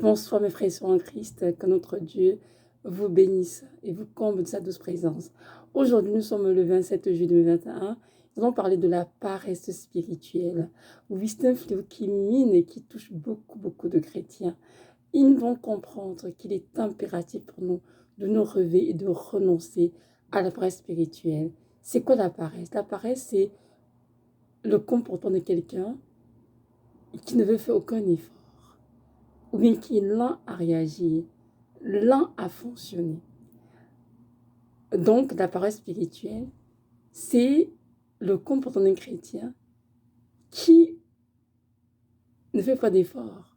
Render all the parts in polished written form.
Bonsoir mes frères et sœurs en Christ, que notre Dieu vous bénisse et vous comble de sa douce présence. Aujourd'hui, nous sommes le 27 juillet 2021. Nous allons parler de la paresse spirituelle. Oui, c'est un fléau qui mine et qui touche beaucoup de chrétiens. Ils vont comprendre qu'il est impératif pour nous de nous relever et de renoncer à la paresse spirituelle. C'est quoi la paresse? La paresse, c'est le comportement de quelqu'un qui ne veut faire aucun effort, ou bien qui est lent à réagir, lent à fonctionner. Donc, la paresse spirituelle, c'est le comportement d'un chrétien qui ne fait pas d'effort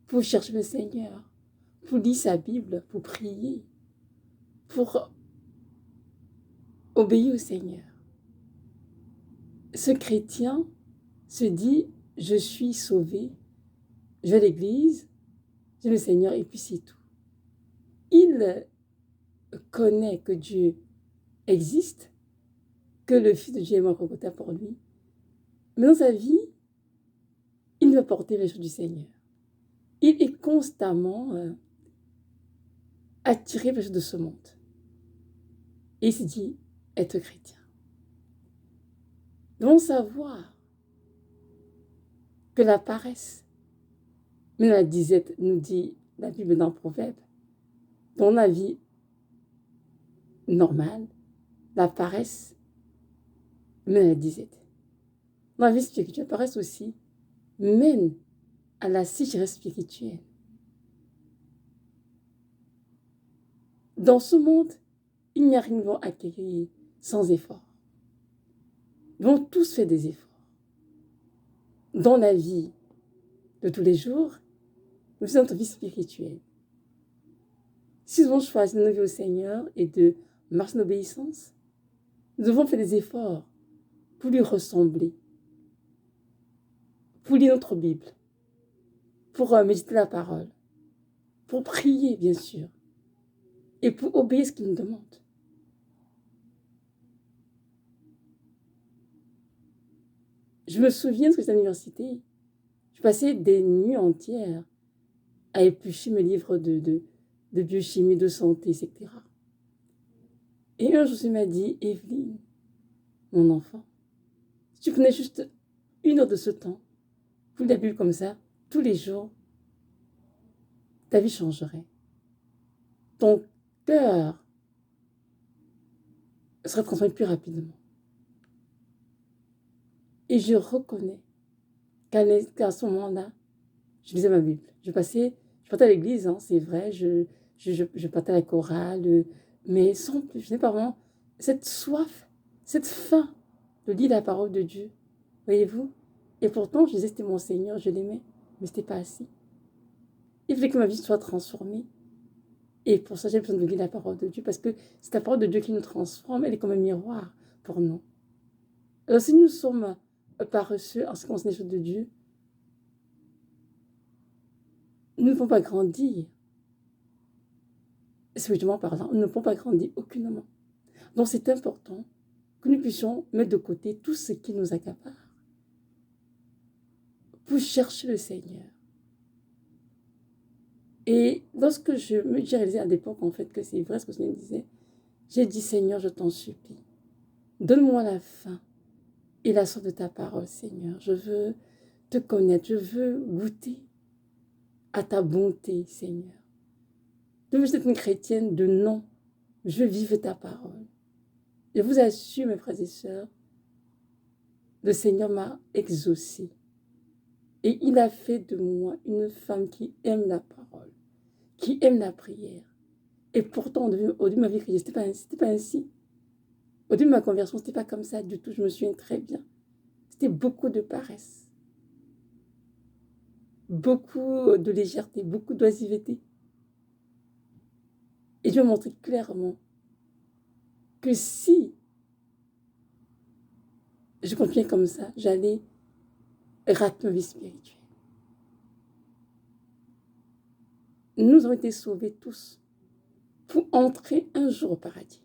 pour chercher le Seigneur, pour lire sa Bible, pour prier, pour obéir au Seigneur. Ce chrétien se dit, je suis sauvé, je vais à l'église, j'ai le Seigneur et puis c'est tout. Il connaît que Dieu existe, que le Fils de Dieu est mort au côté pour lui. Mais dans sa vie, il veut porter les choses du Seigneur. Il est constamment attiré par les choses de ce monde. Et il se dit être chrétien. Nous devons savoir que la paresse, mais la disette, nous dit la Bible dans Proverbe, dans la vie normale, la paresse mène à la disette. Dans la vie spirituelle, la paresse aussi mène à la sécheresse spirituelle. Dans ce monde, il n'y a rien à acquérir sans effort. Nous devons tous faire des efforts. Dans la vie de tous les jours, mais aussi dans notre vie spirituelle. Si nous avons choisi de nous vie au Seigneur et de marcher en obéissance, nous devons faire des efforts pour lui ressembler, pour lire notre Bible, pour méditer la parole, pour prier, bien sûr, et pour obéir à ce qu'il nous demande. Je me souviens de cette université, je passais des nuits entières à éplucher mes livres de biochimie, de santé, etc. Et un jour, je m'a dit, Evelyne, mon enfant, si tu prenais juste une heure de ce temps, pour la Bible comme ça, tous les jours, ta vie changerait. Ton cœur serait transformé plus rapidement. Et je reconnais qu'à ce moment-là, je lisais ma Bible. Je partais à l'église, hein, c'est vrai, je partais à la chorale, mais sans plus, je n'ai pas vraiment cette soif, cette faim de lire la parole de Dieu. Voyez-vous? Et pourtant, je disais c'était mon Seigneur, je l'aimais, mais ce n'était pas assez. Il fallait que ma vie soit transformée. Et pour ça, j'ai besoin de lire la parole de Dieu, parce que c'est la parole de Dieu qui nous transforme, elle est comme un miroir pour nous. Alors si nous sommes paresseux en ce qui concerne les choses de Dieu, nous ne pouvons pas grandir. Spirituellement parlant, nous ne pouvons pas grandir aucunement. Donc c'est important que nous puissions mettre de côté tout ce qui nous accapare pour chercher le Seigneur. Et lorsque j'ai réalisé à l'époque, en fait, que c'est vrai ce que le Seigneur disait, j'ai dit, Seigneur, je t'en supplie, donne-moi la faim et la soif de ta parole, Seigneur. Je veux te connaître, je veux goûter à ta bonté, Seigneur. Je veux être une chrétienne de non, je veux vivre ta parole. Je vous assure, mes frères et sœurs, le Seigneur m'a exaucé. Et il a fait de moi une femme qui aime la parole, qui aime la prière. Et pourtant, au début de ma vie chrétienne, c'était pas ainsi. Au début de ma conversion, c'était pas comme ça du tout, je me souviens très bien. C'était beaucoup de paresse, beaucoup de légèreté, beaucoup d'oisiveté. Et Dieu m'a montré clairement que si je continuais comme ça, j'allais rater ma vie spirituelle. Nous avons été sauvés tous pour entrer un jour au paradis.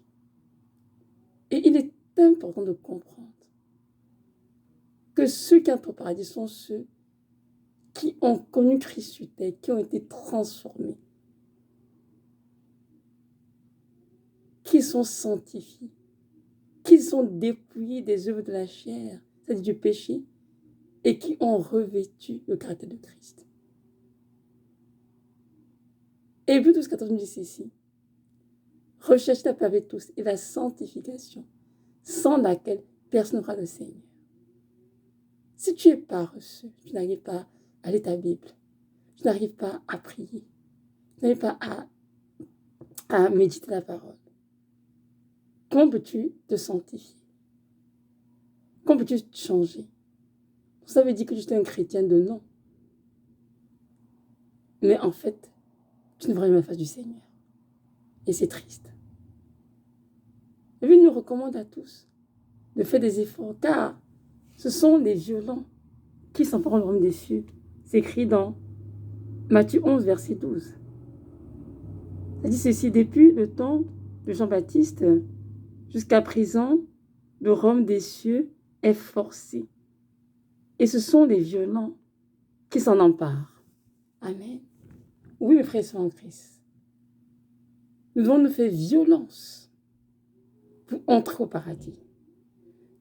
Et il est important de comprendre que ceux qui entrent au paradis sont ceux qui ont connu Christ sur terre, qui ont été transformés, qui sont sanctifiés, qui sont dépouillés des œuvres de la chair, c'est-à-dire du péché, et qui ont revêtu le caractère de Christ. Et Hébreux 12, 14 nous dit ceci. Recherchez la paix avec tous et la sanctification, sans laquelle personne n'aura le Seigneur. Si tu es paresseux, tu n'arrives pas à lire ta Bible, tu n'arrives pas à prier, tu n'arrives pas à méditer la parole, comment peux-tu te sanctifier? Comment peux-tu changer? Ça veut dire que tu es un chrétien de nom. Mais en fait, tu ne vois jamais la face du Seigneur. Et c'est triste. La Bible nous recommande à tous de faire des efforts, car ce sont les violents qui s'emparent du royaume des cieux. C'est écrit dans Matthieu 11, verset 12. Ça dit ceci, depuis le temps de Jean-Baptiste jusqu'à présent, le royaume des cieux est forcé. Et ce sont les violents qui s'en emparent. Amen. Oui, mes frères et sœurs en Christ. Nous devons nous faire violence pour entrer au paradis.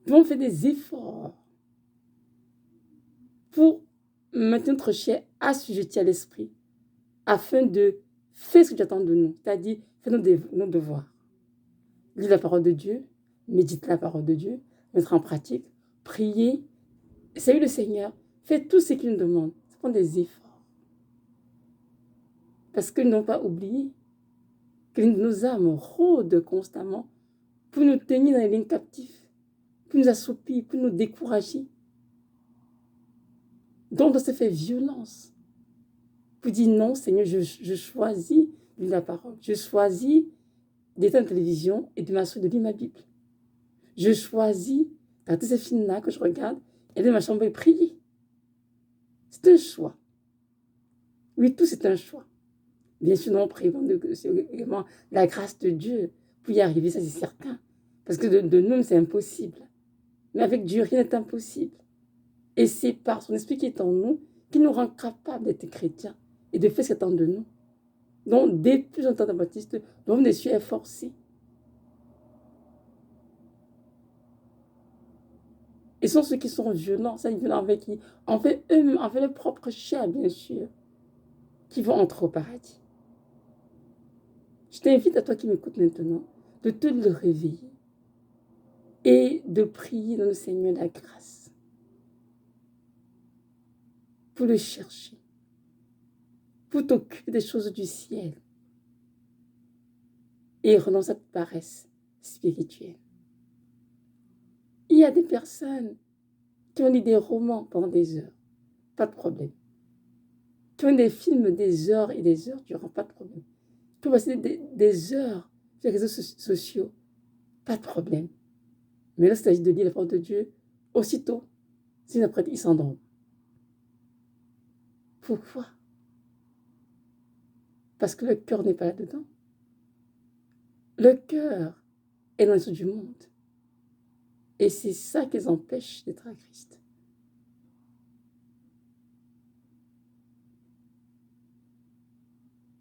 Nous devons faire des efforts pour maintenir notre chair assujettie à l'esprit, afin de faire ce que tu attends de nous, c'est-à-dire faire nos devoirs. Lire la parole de Dieu, méditer la parole de Dieu, mettre en pratique, prier, saluer le Seigneur, faire tout ce qu'il nous demande. Ça prend des efforts. Parce que nous n'avons pas oublié que nos âmes rôdent constamment pour nous tenir dans les lignes captives, pour nous assoupir, pour nous décourager. Donc, on doit se faire violence. Pour dire non, Seigneur, je choisis de lire la parole. Je choisis d'éteindre la télévision et de m'assurer de lire ma Bible. Je choisis d'arrêter ces films-là que je regarde et de ma chambre et prier. C'est un choix. Oui, tout c'est un choix. Bien sûr, nous prions également la grâce de Dieu pour y arriver, ça c'est certain. Parce que de nous, c'est impossible. Mais avec Dieu, rien n'est impossible. Et c'est par son esprit qui est en nous qui nous rend capables d'être chrétiens et de faire ce qu'il attend de nous. Donc, dès plus longtemps Baptiste, l'homme des cieux est forcé. Et ce sont ceux qui sont violents, ça, violents avec qui, en fait, eux-mêmes, en fait, leur propre chair, bien sûr, qui vont entrer au paradis. Je t'invite à toi qui m'écoutes maintenant, de te le réveiller et de prier dans le Seigneur la grâce pour le chercher, pour t'occuper des choses du ciel et renoncer à toute paresse spirituelle. Il y a des personnes qui ont lu des romans pendant des heures, pas de problème. Qui ont des films des heures et des heures durant, pas de problème. Qui ont passé des heures sur les réseaux sociaux, pas de problème. Mais là, il s'agit de lire la parole de Dieu, aussitôt, sinon après, ils s'endorment. Pourquoi? Parce que le cœur n'est pas là-dedans. Le cœur est dans les choses du monde. Et c'est ça qui les empêche d'être à Christ.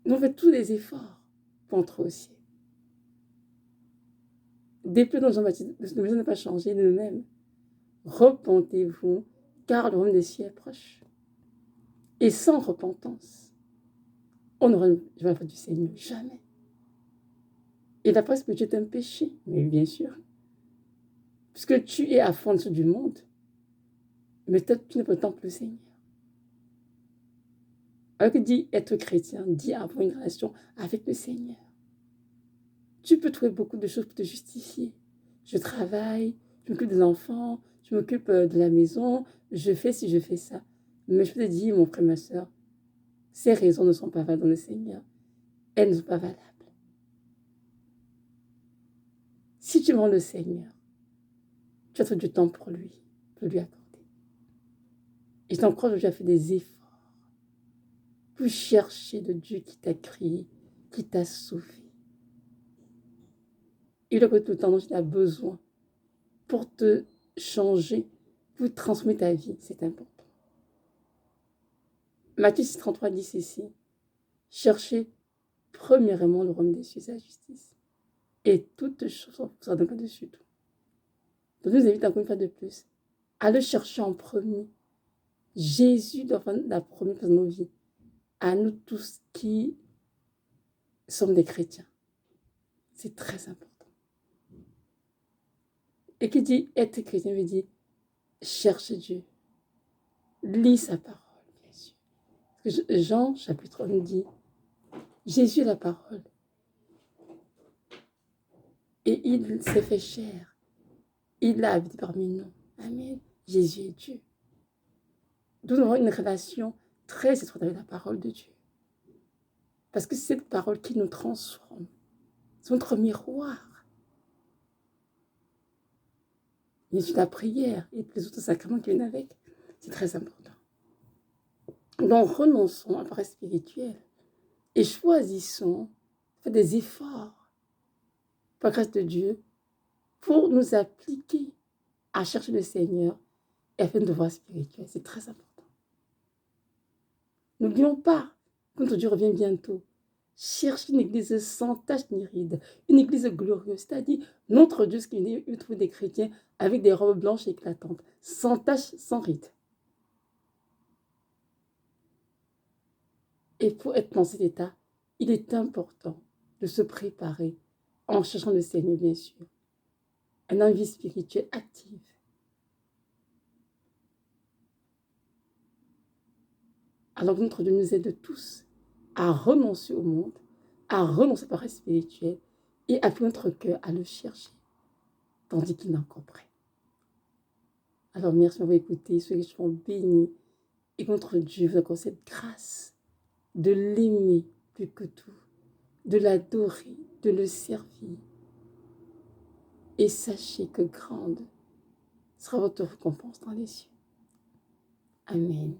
Nous faisons tous les efforts pour entrer au ciel. Depuis dont Jean-Baptiste, le message n'a pas changé de nous-mêmes. Repentez-vous, car le royaume des cieux est proche. Et sans repentance, on n'aura jamais la foi du Seigneur, jamais. Et la foi spirituelle est un péché, mais bien sûr. Puisque tu es à fond sur du monde, mais tu n'es pas le temple du Seigneur. Alors que dit être chrétien, dit avoir une relation avec le Seigneur. Tu peux trouver beaucoup de choses pour te justifier. Je travaille, je m'occupe des enfants, je m'occupe de la maison, je fais ci, je fais ça. Mais je peux te dire, mon frère, ma soeur, ces raisons ne sont pas valables dans le Seigneur. Elles ne sont pas valables. Si tu demandes le Seigneur, tu as trouvé du temps pour lui accorder. Et je t'encourage aujourd'hui à faire des efforts pour chercher le Dieu qui t'a créé, qui t'a sauvé. Il a tout le temps dont tu as besoin pour te changer, pour transformer ta vie. C'est important. Matthieu 6,33 dit ceci. Cherchez premièrement le royaume des cieux et sa justice. Et toutes choses seront données par-dessus tout. Donc, je nous invite encore une fois de plus à le chercher en premier. Jésus doit prendre la première place de nos vies. À nous tous qui sommes des chrétiens. C'est très important. Et qui dit être chrétien veut dire chercher Dieu. Lis sa parole, bien sûr. Parce que Jean, chapitre 1, dit Jésus est la parole. Et il s'est fait chair. Il a habité parmi nous. Amen. Jésus est Dieu. Nous avons une relation très étroite avec la parole de Dieu. Parce que c'est cette parole qui nous transforme. C'est notre miroir. Bien sûr, la prière et les autres sacrements qui viennent avec, c'est très important. Donc, renonçons à la parole spirituelle et choisissons, faites des efforts, par grâce de Dieu, pour nous appliquer à chercher le Seigneur et à faire une devoir spirituelle. C'est très important. N'oublions pas, quand Dieu revient bientôt, cherche une église sans tache ni ride, une église glorieuse, c'est-à-dire notre Dieu, ce qui est trouvé des chrétiens avec des robes blanches éclatantes, sans tache, sans ride. Et pour être dans cet état, il est important de se préparer en cherchant le Seigneur, bien sûr. Un vie spirituelle active. Alors que notre Dieu nous aide tous à renoncer au monde, à renoncer par la spirituelle et à appeler notre cœur à le chercher, tandis qu'il n'est encore prêt. Alors merci d'avoir écouté, soyez richement bénis et que notre Dieu vous accorde cette grâce de l'aimer plus que tout, de l'adorer, de le servir. Et sachez que grande sera votre récompense dans les cieux. Amen.